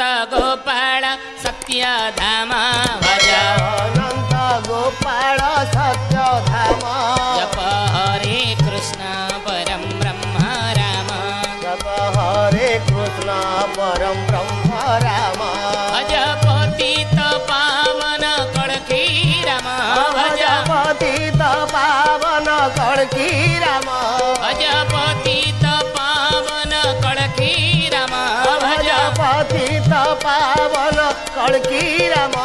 अनंत गोपाल सत्यधाम भज अनंत गोपाल सत्यधाम जप हरे कृष्ण परम ब्रह्म राम जप हरे कृष्ण परम ब्रह्म राम भज पतित पावन कड़की राम भज पतित पावन कड़की राम भज पतित पावन कड़की राम भज पतित पावन कड़की राम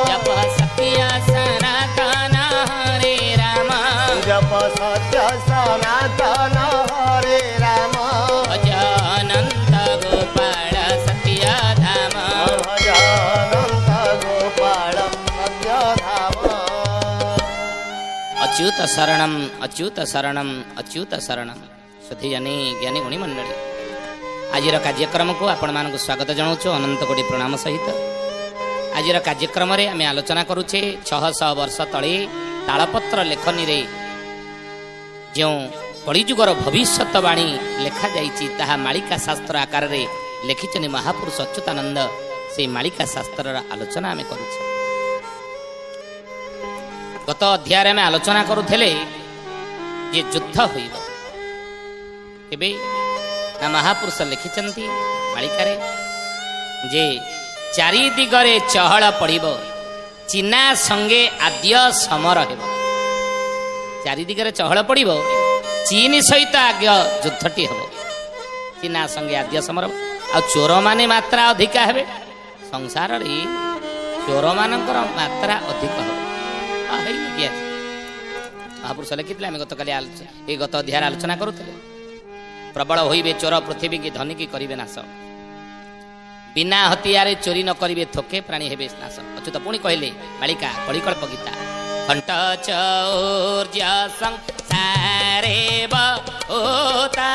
जप सत्य सनातन हरे राम जप सत्य सनातन हरे राम भज अनंत गोपाल सत्यधाम भज अनंत गोपाल सत्यधाम अच्युत शरणम अच्युत शरणम अच्युत शरणम सुधीजनी ज्ञानी गुणी मंडली आज कार्यक्रम को आपण मानक स्वागत जनाऊँ अनंत कोटि प्रणाम सहित आज कार्यक्रम रे आम आलोचना करुचे 600 वर्ष तले तालपत्र लेखनी रे जो कलिजुगर भविष्यवाणी लेखा जाइछि ताहा मालिका शास्त्र आकार रे लिखिछनि महापुरुष अच्युतानंद से मालिका शास्त्र आलोचना आम करुचे गत अध्याय में आलोचना करुले ये युद्ध होइब केबे ना महापुरुष लिखिछन्ति मालिका रे जे चारि दिगरे चहल पड़िब चीना संगे आद्य समर हेब चारि दिगरे चहल पड़िब चीन सहित आज्ञ युद्धटी हेब चीना संगे आद्य समर आ चोर माने मात्रा अधिक हेबे संसार रे चोर मानकर मात्रा अधिक हेब महापुरुष लिखिले आम गत काली गत अध्याय आलोचना करुले प्रबल होइबे चोर पृथ्वी की धनी की करिवे नाश बिना हथियारे चोरी न करिवे थोके प्राणी हेबे नाश अच्युत पुणी कहले मालिका कलिकल्प गीता कंठ चौर्य संसारे होता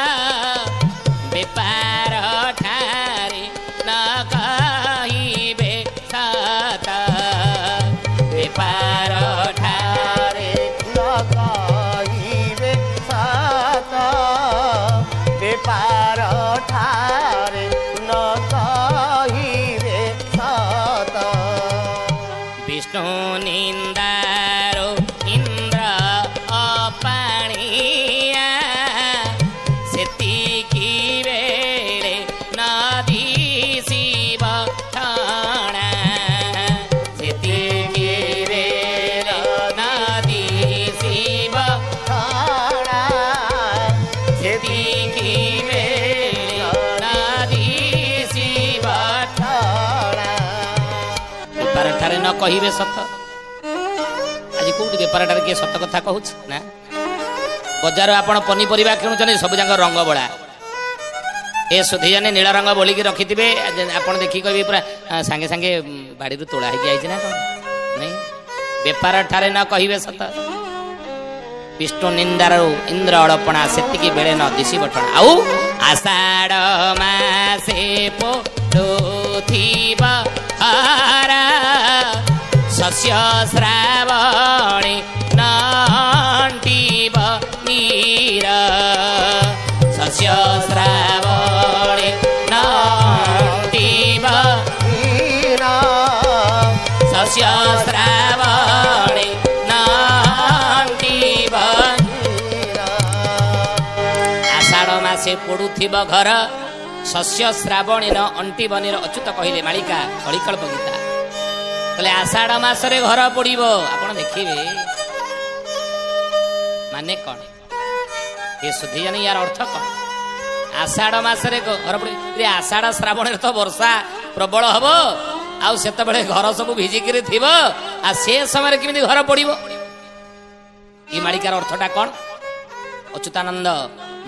बेपार ठारे न कहिबे साता बेपार ठारे न कहिबे साता बेपार ठारे न कहिबे साता विष्णु निंदारो इंद्र अपाणिया सेतिकी बेले नदी शिव ठाणा सेतिकी बेले नदी शिव ठाणा सेतिकी बेले नदी शिव ठाणा बेपार ठारे न कहिबे सत आज कौटी बेपार ठारे किए सत कथा कहूँ ना बजार आपण पनीपरिया किणुचने सब जाक रंग बड़ा ए सुधीजने नील रंग बोलिकी रखिथे आप देखिए कह पूरा सांगे सांगे बाड़ी तोड़ा होगी आई ना कौन नहीं बेपार ठारे न कहिबे सत विष्णु निंदार इंद्र अड़पणा सेतिकी बेले न दिशी बटणा आउ आषाढ़ मासे पोथीब हारा शस्य श्रावणे नांटीब नीर शस्य श्रावणे नांटीब नीरा शस्य श्रावणे नांटीब आषाढ़ मासे पड़ुथिब घर शस्य श्रावणी न अंटीबनीर अच्युत कहले मालिका कलिकल्प गीता कहले आषाढ़ मासरे घर पड़िब आपण देखिए माने कौन ये सुधी जानी यार अर्थ कौन आषाढ़ मासरे घर पड़े आषाढ़ श्रावण तो वर्षा प्रबल हम आत घर सब भिजिकी थी आ से समय केमी घर पड़िब ये मालिकार अर्थटा कौन अच्युतानंद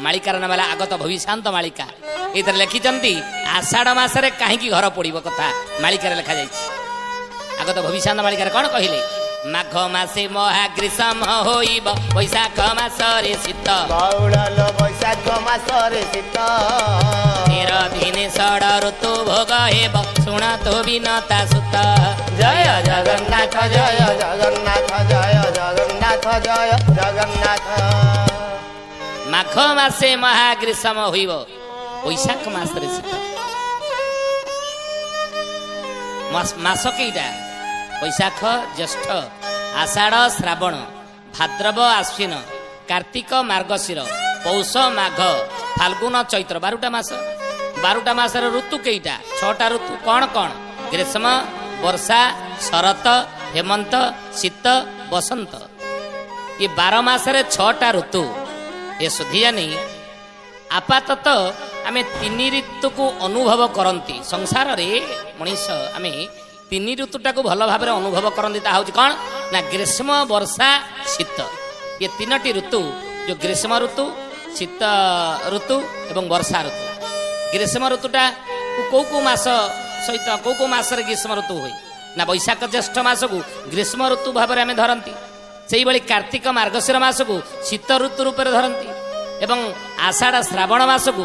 मालिकार नाम है आगत भविष्यांत मालिका ये लिखिं आषाढ़ मासरे कहीं घर पड़िब कथा मालिकार लिखा जाए आगत भविष्यांत मालिकार कौन कहले माघ मासे महाग्रीष्म होइब वैशाख मासरे शीत बाउड़ालो वैशाख मासरे शीत 13 दिने षड ऋतु भोग हेब शुण तो विनता सुत जय जगन्नाथ जय जगन्नाथ जय जगन्नाथ जय जगन्नाथ माघ मासे महाग्रीष्म होइब वैशाख मासरे शीत ମାସ କେଇଟା? ବୈଶାଖ ଜ୍ୟେଷ୍ଠ ଆଷାଢ଼ ଶ୍ରାବଣ ଭାଦ୍ରବ ଆଶ୍ୱିନ କାର୍ତ୍ତିକ ମାର୍ଗଶିର ପୌଷ ମାଘ ଫାଲ୍ଗୁନ ଚୈତ୍ର 12ଟା ମାସ। 12ଟା ମାସର ଋତୁ କେଇଟା? 6ଟା ଋତୁ। କ'ଣ କ'ଣ? ଗ୍ରୀଷ୍ମ ବର୍ଷା ଶରତ ହେମନ୍ତ ଶୀତ ବସନ୍ତ। ଏ 12 ମାସରେ 6ଟା ଋତୁ। ଏ ସୁଧିଆନି ଆପାତତଃ ଆମେ 3 ଋତୁକୁ ଅନୁଭବ କରନ୍ତି ସଂସାରରେ। ମଣିଷ ଆମେ 3 ଋତୁଟାକୁ ଭଲ ଭାବରେ ଅନୁଭବ କରନ୍ତି। ତାହା ହେଉଛି କ'ଣ ନା ଗ୍ରୀଷ୍ମ ବର୍ଷା ଶୀତ। ଏ 3ଟି ଋତୁ ଯେଉଁ ଗ୍ରୀଷ୍ମ ଋତୁ ଶୀତ ଋତୁ ଏବଂ ବର୍ଷା ଋତୁ। ଗ୍ରୀଷ୍ମ ଋତୁଟା କେଉଁ ମାସ ସହିତ କେଉଁ ମାସରେ ଗ୍ରୀଷ୍ମ ଋତୁ ହୁଏ ନା ବୈଶାଖ ଜ୍ୟେଷ୍ଠ ମାସକୁ ଗ୍ରୀଷ୍ମ ଋତୁ ଭାବରେ ଆମେ ଧରନ୍ତି। ସେଇଭଳି କାର୍ତ୍ତିକ ମାର୍ଗଶିର ମାସକୁ ଶୀତ ଋତୁ ରୂପରେ ଧରନ୍ତି ଏବଂ ଆଷାଢ଼ ଶ୍ରାବଣ ମାସକୁ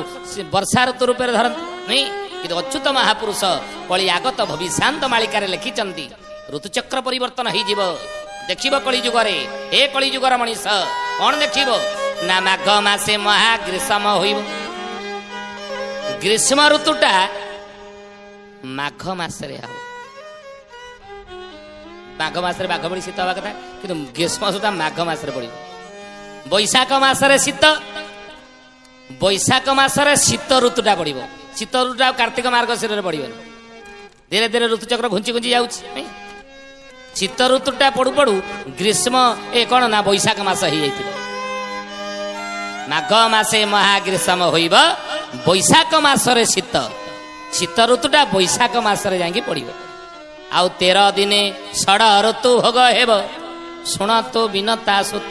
ବର୍ଷା ଋତୁ ରୂପରେ ଧରନ୍ତି ନାଇଁ। କିନ୍ତୁ ଅଚ୍ୟୁତ ମହାପୁରୁଷ କଳିଆଗତ ଭବିଷ୍ୟାନ୍ତ ମାଳିକାରେ ଲେଖିଛନ୍ତି ଋତୁଚକ୍ର ପରିବର୍ତ୍ତନ ହେଇଯିବ। ଦେଖିବ କଳିଯୁଗରେ। ଏ କଳିଯୁଗର ମଣିଷ କ'ଣ ଦେଖିବ ନା ମାଘ ମାସେ ମହା ଗ୍ରୀଷ୍ମ ହୋଇବ। ଗ୍ରୀଷ୍ମ ଋତୁଟା ମାଘ ମାସରେ ହବ। ମାଘ ମାସରେ ବାଘ ଭଳି ଶୀତ ହେବା କଥା କିନ୍ତୁ ଗ୍ରୀଷ୍ମ ଋତୁଟା ମାଘ ମାସରେ ପଡ଼ିବ। ବୈଶାଖ ମାସରେ ଶୀତ। ବୈଶାଖ ମାସରେ ଶୀତ ଋତୁଟା ପଡ଼ିବ। ଶୀତ ଋତୁଟା ଆଉ କାର୍ତ୍ତିକ ମାର୍ଗଶିରରେ ପଡ଼ିବନି। ଧୀରେ ଧୀରେ ଋତୁଚକ୍ର ଘୁଞ୍ଚି ଘୁଞ୍ଚି ଯାଉଛି। ଶୀତ ଋତୁଟା ପଡ଼ୁ ପଡ଼ୁ ଗ୍ରୀଷ୍ମ କ'ଣ ନା ବୈଶାଖ ମାସ ହେଇଯାଇଥିବ। ମାଘ ମାସେ ମହାଗ୍ରୀଷ୍ମ ହୋଇବ ବୈଶାଖ ମାସରେ ଶୀତ। ଶୀତ ଋତୁଟା ବୈଶାଖ ମାସରେ ଯାଇକି ପଡ଼ିବ। ଆଉ 13 ଦିନେ ଷଡ଼ ଋତୁ ଭୋଗ ହେବ ଶୁଣନ୍ତୁ ବିନତା ସୁତ।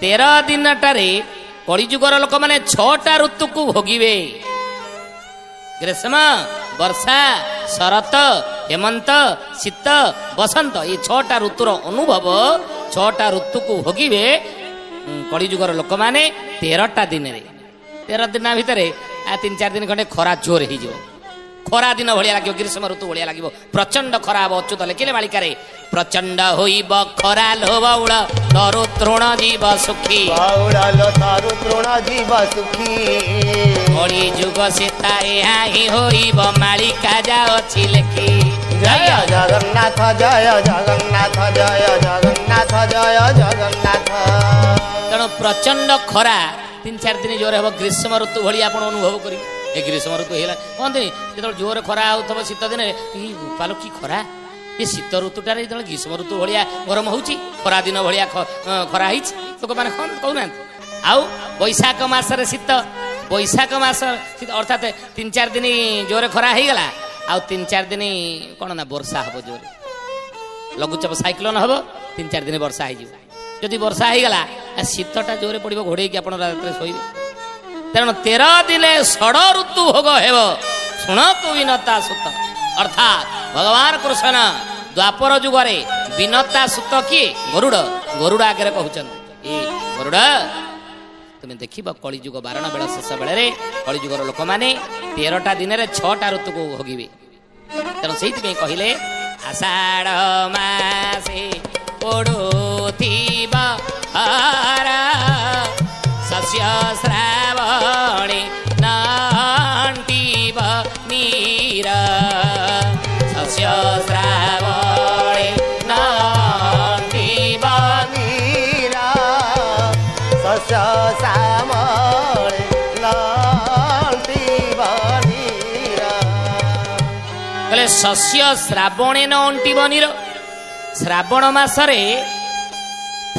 13 ଦିନଟାରେ କଳିଯୁଗର ଲୋକମାନେ 6ଟା ଋତୁକୁ ଭୋଗିବେ। ଗ୍ରୀଷ୍ମ ବର୍ଷା ଶରତ ହେମନ୍ତ ଶୀତ ବସନ୍ତ। ଏ 6ଟା ଋତୁର ଅନୁଭବ 6ଟା ଋତୁକୁ ଭୋଗିବେ କଳିଯୁଗର ଲୋକମାନେ 13ଟା ଦିନରେ। 13 ଦିନ ଭିତରେ 3-4 ଦିନ ଖଣ୍ଡେ ଖରା ଜୋର ହେଇଯିବ। ଖରା ଦିନ ଭଳିଆ ଲାଗିବ। ଗ୍ରୀଷ୍ମ ଋତୁ ଭଳିଆ ଲାଗିବ। ପ୍ରଚଣ୍ଡ ଖରା ହବ। ଅଚ୍ୟୁତ ଲେଖିଲେ ମାଳିକାରେ ପ୍ରଚଣ୍ଡ ହୋଇବ ଖରା ଲୋ ବଉଳ ତରୁ ତୃଣ ଜୀବ ସୁଖୀ। କଳି ଯୁଗ ସେତା ଏହା ହିଁ ହୋଇବ ମାଳିକା ଯାଉଛି ଲେଖି। ଜୟ ଜଗନ୍ନାଥ ଜୟ ଜଗନ୍ନାଥ ଜୟ ଜଗନ୍ନାଥ ଜୟ ଜଗନ୍ନାଥ। ତେଣୁ ପ୍ରଚଣ୍ଡ ଖରା 3-4 ଦିନ ଜୋରେ ହବ। ଗ୍ରୀଷ୍ମ ଋତୁ ଭଳି ଆପଣ ଅନୁଭବ କରିବେ। ଏ ଗ୍ରୀଷ୍ମ ଋତୁ ହେଇଗଲା କହନ୍ତି ଯେତେବେଳେ ଜୋରେ ଖରା ହେଉଥିବ ଶୀତ ଦିନରେ ପାଲ କି ଖରା। ଏ ଶୀତ ଋତୁଟାରେ ଯେତେବେଳେ ଗ୍ରୀଷ୍ମ ଋତୁ ଭଳିଆ ଗରମ ହେଉଛି ଖରା ଦିନ ଭଳିଆ ଖରା ହେଇଛି ଲୋକମାନେ କହୁନାହାନ୍ତି। ଆଉ ବୈଶାଖ ମାସରେ ଶୀତ। ବୈଶାଖ ମାସ ଅର୍ଥାତ୍ 3-4 ଦିନ ଜୋରେ ଖରା ହେଇଗଲା। ଆଉ 3-4 ଦିନ କ'ଣ ନା ବର୍ଷା ହବ ଜୋରେ। ଲଘୁଚାପ ସାଇକ୍ଲୋନ ହବ 3-4 ଦିନ ବର୍ଷା ହେଇଯିବ। ଯଦି ବର୍ଷା ହେଇଗଲା ଶୀତଟା ଜୋରେ ପଡ଼ିବ ଘୋଡ଼େଇକି ଆପଣ ରାତିରେ ଶୋଇବେ। ତେଣୁ 13 ଦିନେ ଷଡ଼ ଋତୁ ଭୋଗ ହେବ ଶୁଣନ୍ତୁ ବିନତା ସୁତ। ଅର୍ଥାତ୍ ଭଗବାନ କୃଷ୍ଣ ଦ୍ୱାପର ଯୁଗରେ ବିନତା ସୁତ କିଏ? ଗରୁଡ଼। ଗରୁଡ଼ ଆଗରେ କହୁଛନ୍ତି ଏ ଗରୁଡ଼ ତୁମେ ଦେଖିବ କଳିଯୁଗ ବାରଣ ବେଳ ଶେଷ ବେଳରେ କଳିଯୁଗର ଲୋକମାନେ 13ଟା ଦିନରେ 6ଟା ଋତୁକୁ ଭୋଗିବେ। ତେଣୁ ସେଇଥିପାଇଁ କହିଲେ ଆଷାଢ଼ ମାସେ ପଡ଼ୁଥିବ ଖରା ଶସ୍ୟ ଶ୍ରାବଣେ ନାଣ୍ଟିବ ନୀର। ଶସ୍ୟ ଶ୍ରାବଣେ ନାଣ୍ଟିବ ନୀର। ଶସ୍ୟ ଶ୍ୟାମଳେ ନାଣ୍ଟିବ ନୀର। କହିଲେ ଶସ୍ୟ ଶ୍ରାବଣେ ନ ଅଣ୍ଟିବ ନୀର। ଶ୍ରାବଣ ମାସରେ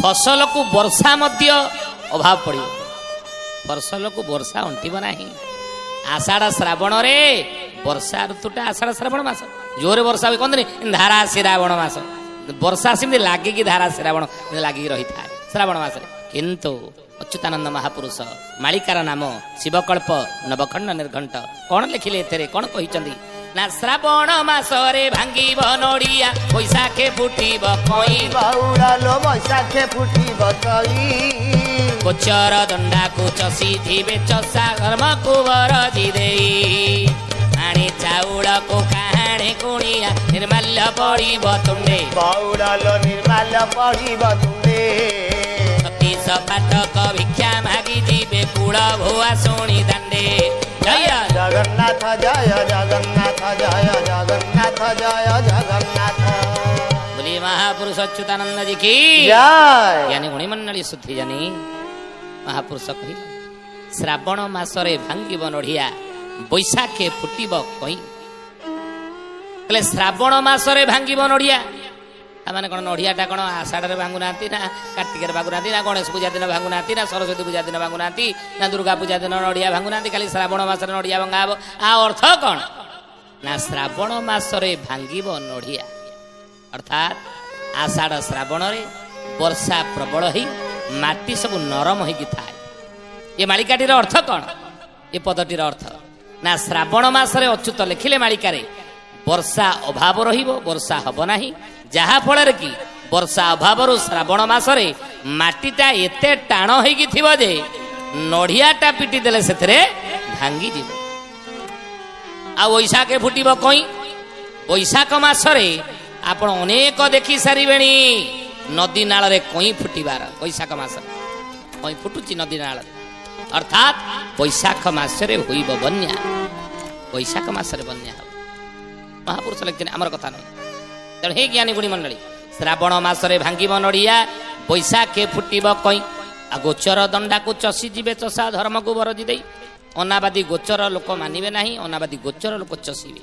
ଫସଲକୁ ବର୍ଷା ମଧ୍ୟ ଅଭାବ ପଡ଼ିବ। ଫସଲକୁ ବର୍ଷା ଅଣ୍ଟିବ ନାହିଁ। ଆଷାଢ଼ ଶ୍ରାବଣରେ ବର୍ଷା ଋତୁଟା ଆଷାଢ଼ ଶ୍ରାବଣ ମାସ ଜୋରେ ବର୍ଷା ହୁଏ। କହନ୍ତିନି ଧାରା ଶ୍ରାବଣ ମାସ। ବର୍ଷା ସେମିତି ଲାଗିକି ଧାରା ଶ୍ରାବଣ ଲାଗିକି ରହିଥାଏ ଶ୍ରାବଣ ମାସରେ। କିନ୍ତୁ ଅଚ୍ୟୁତାନନ୍ଦ ମହାପୁରୁଷ ମାଳିକାର ନାମ ଶିବକଳ୍ପ ନବଖଣ୍ଡ ନିର୍ଘଣ୍ଟ କ'ଣ ଲେଖିଲେ ଏଥିରେ କ'ଣ କହିଛନ୍ତି ନା ଶ୍ରାବଣ ମାସରେ ଭାଙ୍ଗିବ ନଡ଼ିଆ ବୈଶାଖେ ଫୁଟିବ କଇଁ। ବାଉଡ଼ାଲୋ ବୈଶାଖେ ଫୁଟିବ କଇଁ। କୋଚର ଦଣ୍ଡାକୁ ଚଷିଥିବେ ଚଷା କର୍ମକୁ ବରଜି ଦେଇ। ଆଣି ଚାଉଳକୁ କାହାଣେ କୁଣିଆ ନିର୍ମାଲ୍ୟ ପଡ଼ିବ ତୁଣ୍ଡେ। ବାଉଡ଼ାଲୋ ନିର୍ମାଲ୍ୟ ପଡ଼ିବ ତୁଣ୍ଡେ। ଛତିଶ ପାଟକ ଭିକ୍ଷା ମାଗି ଯିବେ କୂଳ ଭୁଆ ଶୁଣି ଦାଣ୍ଡେ। ଜୟ ଜଗନ୍ନାଥ ଜୟ ଜଗନ୍ନାଥ ଜୟ ଜଗନ୍ନାଥ जय जगन्नाथ बोलिए महापुरुष अच्युतानंद जी की जय ज्ञानी गुणी मंडली शुद्धि जानी महापुरुष कही श्रावण मासरे भांगिब नढ़िया बैशाखे फुटिब कई कहले श्रावण मासरे भांगिब नढ़िया आने कौन नढ़ियाटा कौन आषाढ़ भांगुना ना कार्तिक भांगुना ना गणेश पूजा दिन भांगुना ना सरस्वती पूजा दिन भांगुना ना दुर्गा पूजा दिन नढ़िया भांगुना खाली श्रावण मासरे नढ़िया भंगा हम आ अर्थ कौन ना श्रावण मासरे भांगिब नढ़िया अर्थात आषाढ़ श्रावण वर्षा प्रबल ही माटी सब नरम होगी थाए ये मालिकाटीर अर्थ कौन ये पदटीर अर्थ ना श्रावण मासरे अच्युत लिखिले मालिकारे वर्षा अभाव रहिबो वर्षा हब नाही जहा फल कि वर्षा अभाव श्रावण मासरे माटीटा एते टाण होगी थिबो जे नढ़ियाटा पिटी देले सेथरे भांगी जीवो आ वैशाखे फुटिबो कई वैशाख मासरे आपण अनेक देखी सारिबेणी नदी नाल रे कई फुटिबार वैशाख मास कई फुटुची नदी नाल अर्थात वैशाख मासरे होइब बन्या वैशाख मासरे बन्या महापुरुष लिखते आमर कथा नहीं तेणु हे ज्ञानी गुणी मंडली श्रावण मासरे भांगिब नढ़िया बैशाखे फुटिब कई आ गोचर दंडा को चसी जीवे चषा धर्म को बरजी दे अनाबादी गोचर लोक मानिबे नाही अनाबादी गोचर लोक चषिबे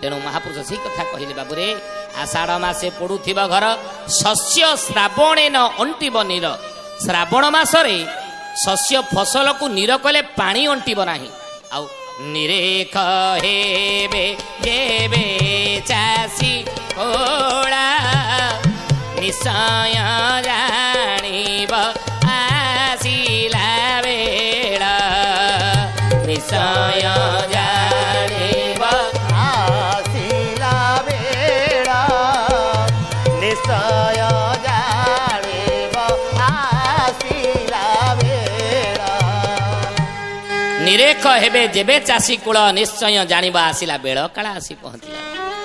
तेणु महापुरुष से कथा कहले बाबूरे आषाढ़ मासे पड़ुथिब घर शस्य श्रावणे न अंटिब नीर श्रावण मासरे शस्य फसल को नीर कले पानी अंटिब नाही आउ निरेख हेबे जेबे चासी ओळा निश्चय जानिब आसिला बेला निश्चय जानिब आसिला बेला निश्चय जानिब आसिला बेला निरेख हेबे जेबे चाषी कूल निश्चय जानिबा आसिला बेल काला आसी पहुंचला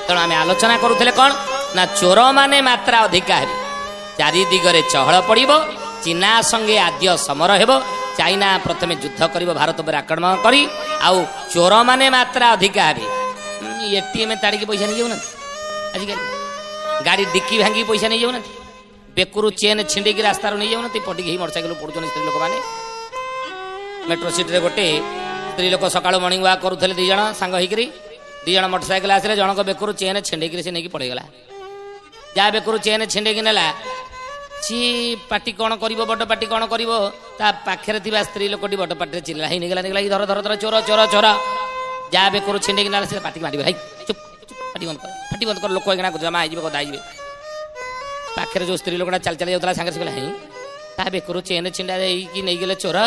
तेणु आम आलोचना करुले कौन ना चोर माने मात्रा अधिका हे चारि दिगरे चहल पड़ो चीना संगे आद्य समर हेब चाइना प्रथमे युद्ध कर भारत पर आक्रमण करी आउ चोर माने मात्रा अधिका हे एटीएम ताड़िकी पैसा नहीं जाऊना आजिकल गाड़ी डिक्की भांगी पैसा नहीं जाऊना बेकुरु चेन छिंडिकी रास्तार नहीं जाऊना पटिकी मोटरसाइकेल पड़ुन स्त्री लोक मैंने मेट्रो सिटी रे गोटे स्त्री लोक सकाळु मॉर्निंग वॉक करुले दी जण सांग होइकरी दी जण मोटरसाइकेल आसिले जनक बेकुरु चेन छिंडेकी से नहीं पड़ेगला जहाँ बेकुरु चेन छिंडेकी नेला सी पार्टी कौन कर बड़ पार्टी कौन कर पाखे स्त्री लोकटी बड़ पार्टी चिल्ला ही निगला निगला धर धर धर चोर चोर चोर जहाँ बेकुरु छिंडेकी नेला से पार्टी मार भाई चुप पार्टी बंद कर लोक एगना जमा हो गदा हो पाखे जो स्त्री लोकटा चल चल जाता सागर से हाँ ता बेकुरु चेन छिंडा कि नहीं गले चोर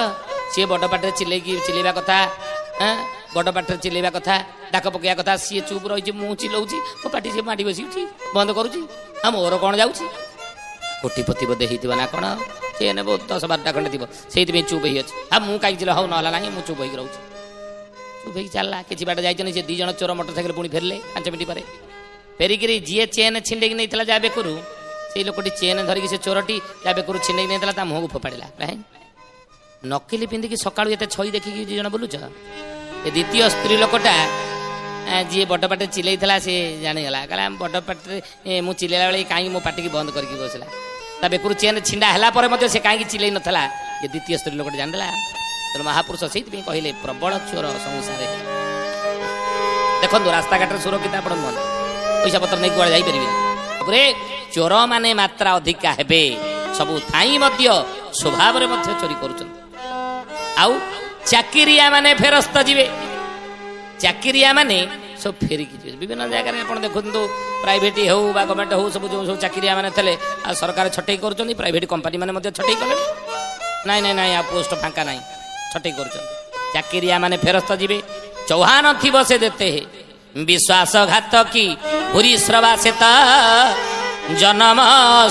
सी बड़ पार्टी चिल्लेबा कथा बड़ पार्टी चिल्लेबा कथा डाक पकड़ा कथा सी चुप रही मुझे चिल्लाऊँ मो पार्टी सी माटी बस बंद करुच्ची हाँ मोर कौन जाऊँगी कोटिपति बोधे होता ना कौन चेन बहुत 10-12टा खंडे थी से चुप ही अच्छे हाँ मुझे कहीं चिल्ला हूँ ना ना मुझे चुप हो रोचे चुप हो चलला कि बाट जाइए से दी जन चोर मोटरसाइकेल पुणी फेरले 5 मिनट पर फेरिकी जी चेन छिंडेकी नहीं जहाँ बेकुरु से लोकटी चेन धरिकी से चोरटी जहाँ बेकुरु छिंडेकी नहीं मुँह को फोपाड़ा नकली पिंधिकी सकाळु एते छई देखिकी दी जन बोलुच ए द्वितीय स्त्री लोकटा जी बड़ पाटे चिल्लाई सी जानीगला कहला बड़ पाटे मुझे चिल्ला बेले कहीं मो पार्टी की बंद करके बसला ता बेकुरु चेन छिंडा है से कहीं चिल्लाई नथला ये द्वितीय स्त्री लोकटा जानिदेला तेणु महापुरुष से कहले प्रबल चोर संसार देखो रास्ता घाट सुरक्षित आप पैसा पत्र नहीं कुआड़े जापरे चोर माने मात्रा अधिका हेबे सबू थाई स्वभाव चोरी कर चाकिरिया माने फेरस्त जीवे चाकिरिया माने सब फेरिकी जी विभिन्न जगह आप देखु प्राइवेट हो गवर्नमेंट हो सब जो सब चाकिरिया माने थे सरकार छटई कर प्राइवेट कंपनी माने छटई कले नाई नाई नाई पोस्ट फांका नाई छटई कर चाकिरिया माने फेरस्त जीवे चौहान थी से देते है विश्वासघात की भूरी श्रवासेत जन्म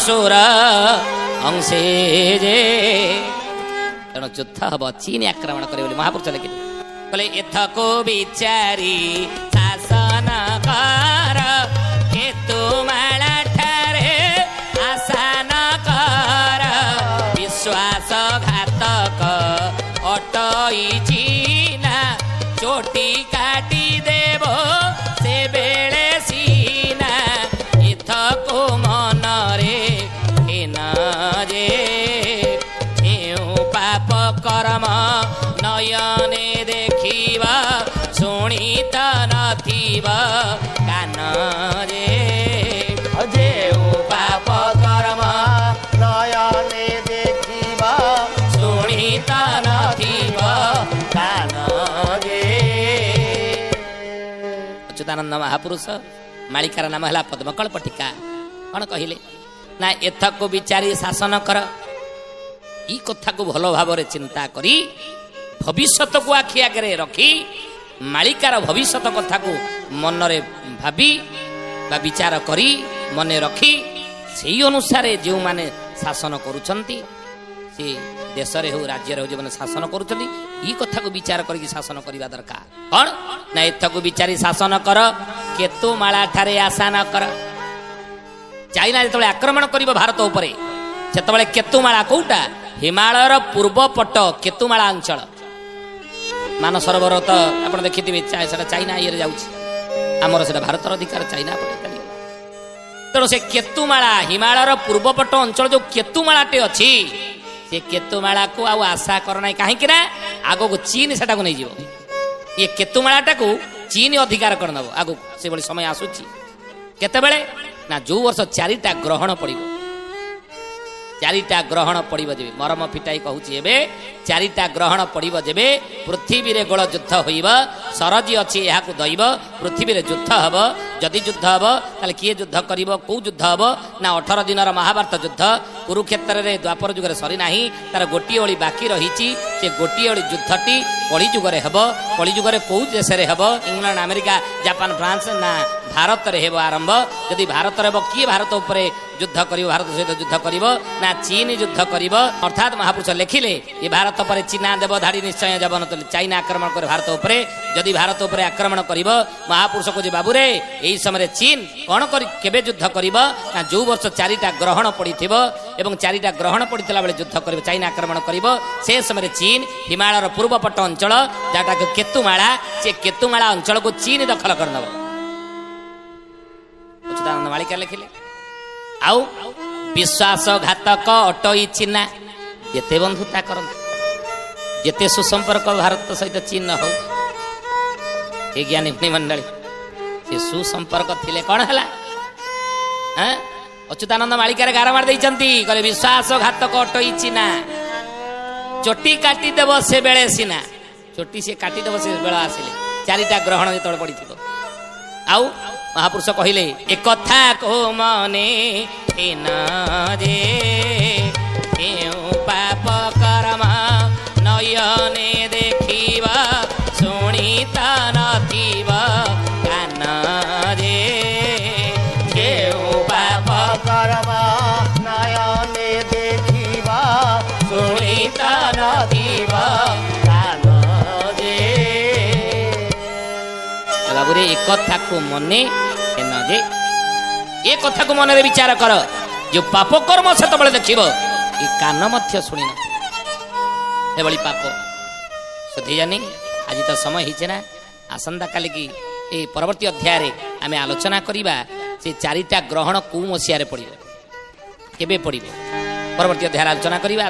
सुर अंशे जे तेणु युद्ध हम चीन आक्रमण करे महापुरुष लिखिले कहले एथको विचारी शासन कर केतुमाला ठारे आसान कर विश्वासघातक अटई चीना चोटी काटी देव से बेले सी କାନରେ ଯେଉ ପାପ କର୍ମ ନୟନେ ଦେଖିବ ଶୁଣି ତ ନଥିବ କାନରେ। ଅଚ୍ୟୁତାନନ୍ଦ ମହାପୁରୁଷ ମାଳିକାର ନାମ ହେଲା ପଦ୍ମକଳ୍ପ ଟୀକା। କ'ଣ କହିଲେ ନା ଏଥକୁ ବିଚାରି ଶାସନ କର। ଏଇ କଥାକୁ ଭଲ ଭାବରେ ଚିନ୍ତା କରି ଭବିଷ୍ୟତକୁ ଆଖି ଆଗରେ ରଖି ମାଳିକାର ଭବିଷ୍ୟତ କଥାକୁ ମନରେ ଭାବି ବା ବିଚାର କରି ମନେ ରଖି ସେଇ ଅନୁସାରେ ଯେଉଁମାନେ ଶାସନ କରୁଛନ୍ତି ସେ ଦେଶରେ ହେଉ ରାଜ୍ୟରେ ହେଉ ଯେଉଁମାନେ ଶାସନ କରୁଛନ୍ତି ଏଇ କଥାକୁ ବିଚାର କରିକି ଶାସନ କରିବା ଦରକାର। କ'ଣ ନା ଏଥକୁ ବିଚାରି ଶାସନ କର କେତୁମାଳା ଠାରେ ଆଶା ନ କର। ଚାଇନା ଯେତେବେଳେ ଆକ୍ରମଣ କରିବ ଭାରତ ଉପରେ ସେତେବେଳେ କେତୁମାଳା କୋଉଟା ହିମାଳୟର ପୂର୍ବ ପଟ କେତୁମାଳା ଅଞ୍ଚଳ ମାନସରୋବର ତ ଆପଣ ଦେଖିଥିବେ ସେଟା ଚାଇନା ଇଏରେ ଯାଉଛି ଆମର ସେଟା ଭାରତର ଅଧିକାର ଚାଇନା ପଟେ ଚାଲିଗଲା। ତେଣୁ ସେ କେତୁମାଳା ହିମାଳୟର ପୂର୍ବପଟ ଅଞ୍ଚଳ ଯୋଉ କେତୁମାଳାଟେ ଅଛି ସେ କେତୁମାଳାକୁ ଆଉ ଆଶା କର ନାହିଁ କାହିଁକି ନା ଆଗକୁ ଚୀନ ସେଟାକୁ ନେଇଯିବ। ଇଏ କେତୁମାଳାଟାକୁ ଚୀନ ଅଧିକାର କରିନେବ ଆଗକୁ ସେଭଳି ସମୟ ଆସୁଛି। କେତେବେଳେ ନା ଯୋଉ ବର୍ଷ 4ଟା ଗ୍ରହଣ ପଡ଼ିବ 4ଟା ଗ୍ରହଣ ପଡ଼ିବ ଯେବେ ମରମ ଫିଟାଇ କହୁଛି ଏବେ 4ଟା ଗ୍ରହଣ ପଡ଼ିବ ଯେବେ ପୃଥିବୀରେ ଗୋଳ ଯୁଦ୍ଧ ହୋଇବ ସରଜି ଅଛି ଏହାକୁ ଦଇବ ପୃଥିବୀରେ ଯୁଦ୍ଧ ହେବ। ଯଦି ଯୁଦ୍ଧ ହେବ ତାହେଲେ କିଏ ଯୁଦ୍ଧ କରିବ କୋଉ ଯୁଦ୍ଧ ହେବ ନା 18 ଦିନର ମହାଭାରତ ଯୁଦ୍ଧ କୁରୁକ୍ଷେତ୍ରରେ ଦ୍ୱାପର ଯୁଗରେ ସରି ନାହିଁ ତାର ଗୋଟିଏ ଓଳି ବାକି ରହିଛି। ସେ ଗୋଟିଏ ଓଳି ଯୁଦ୍ଧଟି କଳିଯୁଗରେ ହେବ। କଳିଯୁଗରେ କୋଉ ଦେଶରେ ହେବ ଇଂଲଣ୍ଡ ଆମେରିକା ଜାପାନ ଫ୍ରାନ୍ସ ନା ଭାରତରେ ହେବ ଆରମ୍ଭ। ଯଦି ଭାରତରେ ହେବ କିଏ ଭାରତ ଉପରେ ଯୁଦ୍ଧ କରିବ ଭାରତ ସହିତ ଯୁଦ୍ଧ କରିବ ନା ଚୀନ ଯୁଦ୍ଧ କରିବ। ଅର୍ଥାତ୍ ମହାପୁରୁଷ ଲେଖିଲେ ଏ ଭାରତ ପରେ ଚୀନା ଦେବ ଧାଡ଼ି ନିଶ୍ଚୟ ଜବନ ତୋଲି ଚାଇନା ଆକ୍ରମଣ করে ଭାରତ ଉପରେ। ଯଦି ଭାରତ ଉପରେ ଆକ୍ରମଣ କରିବ ମହାପୁରୁଷ କହୁଛି ବାବୁରେ ଏହି ସମୟରେ ଚୀନ କ'ଣ କରି କେବେ ଯୁଦ୍ଧ କରିବ ନା ଯୋଉ ବର୍ଷ 4ଟା ଗ୍ରହଣ ପଡ଼ିଥିବ ଏବଂ 4ଟା ଗ୍ରହଣ ପଡ଼ିଥିଲା ବେଳେ ଯୁଦ୍ଧ କରିବ ଚାଇନା ଆକ୍ରମଣ କରିବ। ସେ ସମୟରେ ଚୀନ ହିମାଳୟର ପୂର୍ବପଟ ଅଞ୍ଚଳ ଯାହାଟାକୁ କେତୁମାଳା ସେ କେତୁମାଳା ଅଞ୍ଚଳକୁ ଚୀନ ଦଖଲ କରିନେବ। ଅଚ୍ୟୁତାନନ୍ଦ ମାଳିକା ଲେଖିଲେ ଆଉ ବିଶ୍ୱାସଘାତକ ଅଟଇ ଚିହ୍ନା ଯେତେ ବନ୍ଧୁତା କରନ୍ତୁ ଯେତେ ସୁସମ୍ପର୍କ ଭାରତ ସହିତ ଚୀନ ହଉ ଏ ଜ୍ଞାନୀ ମଣ୍ଡଳୀ ସେ ସୁସମ୍ପର୍କ ଥିଲେ କ'ଣ ହେଲା ଅଚ୍ୟୁତାନନ୍ଦ ମାଳିକାରେ ଗାର ମାରି ଦେଇଛନ୍ତି କହିଲେ ବିଶ୍ୱାସଘାତକ ଅଟଇ ଚିହ୍ନା ଚୋଟି କାଟିଦେବ ସେ ବେଳେ ସିନା ଚୋଟି ସେ କାଟିଦେବ ସେ ବେଳ ଆସିଲେ 4ଟା ଗ୍ରହଣ ଯେତେବେଳେ ପଡ଼ିଥିବ। ଆଉ ମହାପୁରୁଷ କହିଲେ ଏକଥା କୋ ମନେ ଯେ କେଉଁ ପାପ କର୍ମ ନୟନେ ଦେଖିବ ଶୁଣି ତ ନଥିବ କାନରେ କେଉଁ ପାପ କର୍ମ ନୟନେ ଦେଖିବ ଶୁଣି ତ ନଥିବ କାନରେ। ବାବୁରେ ଏ କଥାକୁ ମନେ ଯେ ଏ କଥାକୁ ମନରେ ବିଚାର କର ଯୋଉ ପାପ କର୍ମ ସେତେବେଳେ ଦେଖିବ ଏ କାନ ମଧ୍ୟ ଶୁଣି ନ ଏଭଳି ପାପ ସୁଧିଜାନି ଆଜି ତ ସମୟ ହେଇছে ନା ଆସନ୍ତା କାଲିକି এই পরবর্তী অধ্যায়ে আমি আলোচনা করিবা সে 4টা গ্রহণ কোউ মସିହାରେ পড়িব কেবে পড়িব পরবর্তী অধ্যায়ে আলোচনা করিবা।